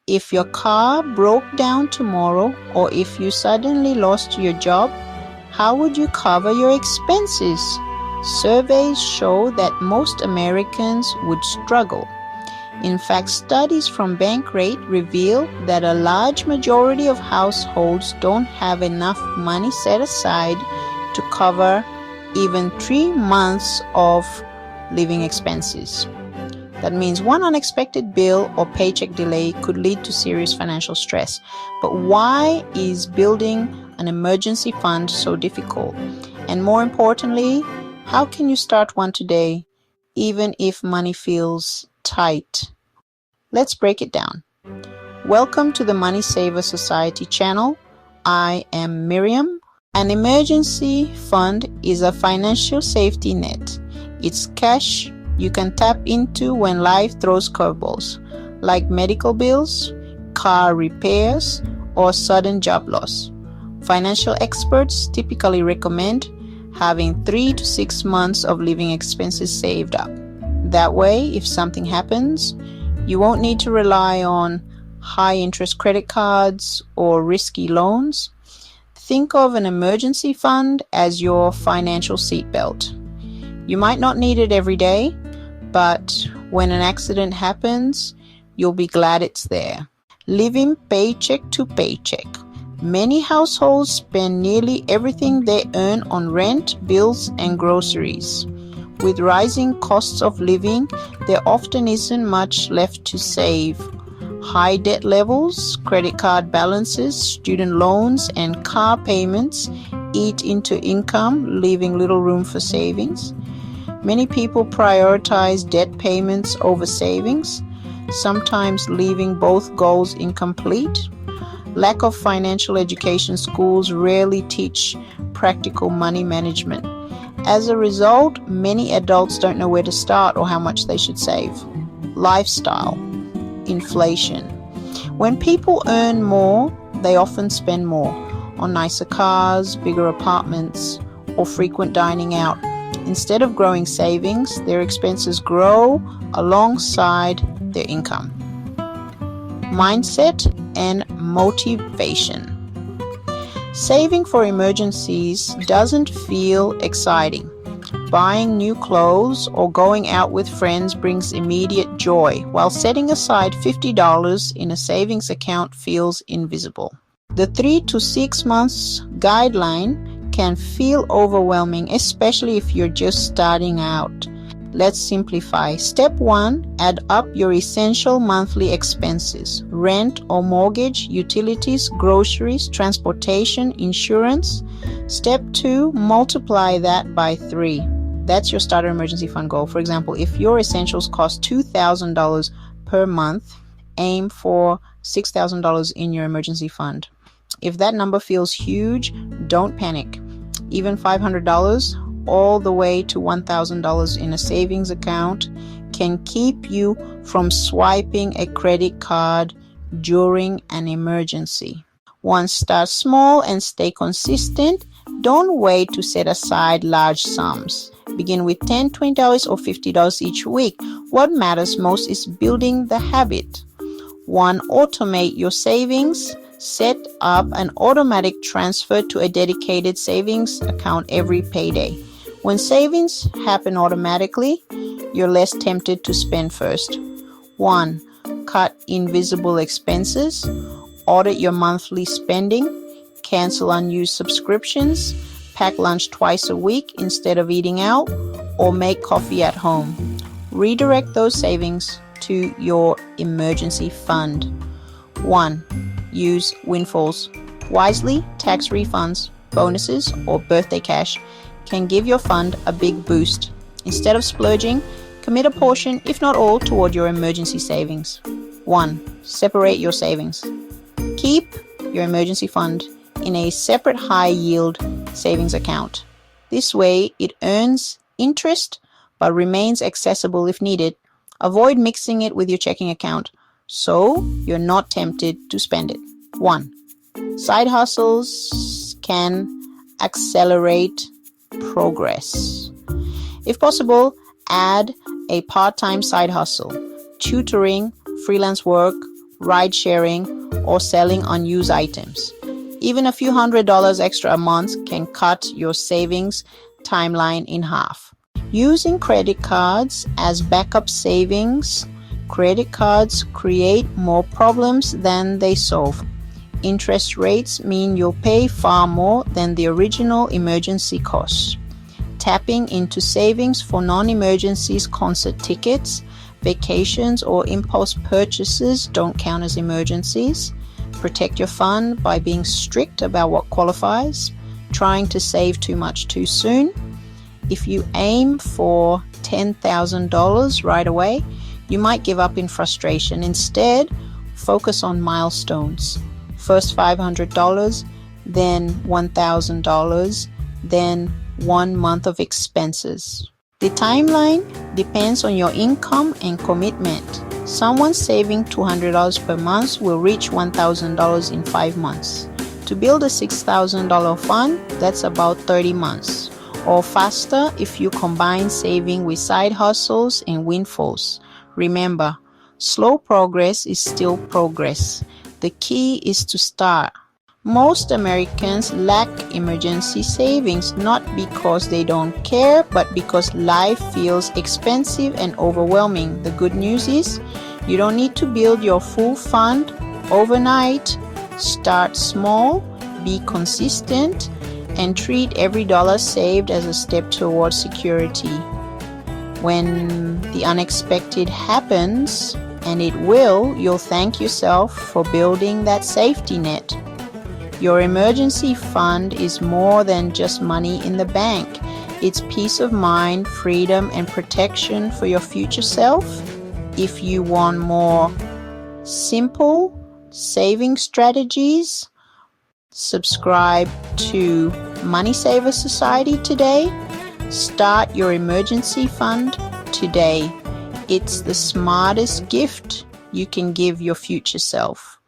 If your car broke down tomorrow, or if you suddenly lost your job, how would you cover your expenses? Surveys show that most Americans would struggle. In fact, studies from Bankrate reveal that a large majority of households don't have enough money set aside to cover even 3 months of living expenses. That means one unexpected bill or paycheck delay could lead to serious financial stress. But why is building an emergency fund so difficult? And more importantly, how can you start one today, even if money feels tight? Let's break it down. Welcome to the Money Saver Society channel. I am Miriam. An emergency fund is a financial safety net. It's cash you can tap into when life throws curveballs, like medical bills, car repairs, or sudden job loss. Financial experts typically recommend having 3 to 6 months of living expenses saved up. That way, if something happens, you won't need to rely on high-interest credit cards or risky loans. Think of an emergency fund as your financial seatbelt. You might not need it every day, but when an accident happens, you'll be glad it's there. Living paycheck to paycheck. Many households spend nearly everything they earn on rent, bills, and groceries. With rising costs of living, there often isn't much left to save. High debt levels, credit card balances, student loans, and car payments eat into income, leaving little room for savings. Many people prioritize debt payments over savings, sometimes leaving both goals incomplete. Lack of financial education. Schools rarely teach practical money management. As a result, many adults don't know where to start or how much they should save. Lifestyle. Inflation. When people earn more, they often spend more on nicer cars, bigger apartments, or frequent dining out. Instead of growing savings, their expenses grow alongside their income. Mindset and motivation. Saving for emergencies doesn't feel exciting. Buying new clothes or going out with friends brings immediate joy, while setting aside $50 in a savings account feels invisible. The 3 to 6 months guideline can feel overwhelming, especially if you're just starting out. Let's simplify. Step 1, add up your essential monthly expenses: rent or mortgage, utilities, groceries, transportation, insurance. Step 2, multiply that by 3. That's your starter emergency fund goal. For example, if your essentials cost $2,000 per month, aim for $6,000 in your emergency fund. If that number feels huge, don't panic. Even $500 all the way to $1,000 in a savings account can keep you from swiping a credit card during an emergency. Once start small and stay consistent. Don't wait to set aside large sums. Begin with $10, $20, or $50 each week. What matters most is building the habit. 1. Automate your savings. Set up an automatic transfer to a dedicated savings account every payday. When savings happen automatically, you're less tempted to spend first. 1. Cut invisible expenses. Audit your monthly spending. Cancel unused subscriptions. Pack lunch twice a week instead of eating out, or make coffee at home. Redirect those savings to your emergency fund. 1. Use windfalls wisely. Tax refunds, bonuses, or birthday cash can give your fund a big boost. Instead of splurging, commit a portion, if not all, toward your emergency savings. 1. Separate your savings. Keep your emergency fund in a separate high-yield savings account. This way, it earns interest but remains accessible if needed. Avoid mixing it with your checking account so you're not tempted to spend it. 1. Side hustles can accelerate progress. If possible, add a part-time side hustle: tutoring, freelance work, ride sharing, or selling unused items. Even a few $100s extra a month can cut your savings timeline in half. Using credit cards as backup savings. Credit cards create more problems than they solve. Interest rates mean you'll pay far more than the original emergency costs. Tapping into savings for non-emergencies, concert tickets, vacations, or impulse purchases don't count as emergencies. Protect your fund by being strict about what qualifies. Trying to save too much too soon. If you aim for $10,000 right away, you might give up in frustration. Instead, focus on milestones. First $500, then $1,000, then 1 month of expenses. The timeline depends on your income and commitment. Someone saving $200 per month will reach $1,000 in 5 months. To build a $6,000 fund, that's about 30 months. Or faster if you combine saving with side hustles and windfalls. Remember, slow progress is still progress. The key is to start. Most Americans lack emergency savings not because they don't care, but because life feels expensive and overwhelming. The good news is you don't need to build your full fund overnight. Start small, be consistent, and treat every dollar saved as a step towards security. When the unexpected happens, and it will, you'll thank yourself for building that safety net. Your emergency fund is more than just money in the bank. It's peace of mind, freedom, and protection for your future self. If you want more simple saving strategies, subscribe to Money Saver Society today. Start your emergency fund today. It's the smartest gift you can give your future self.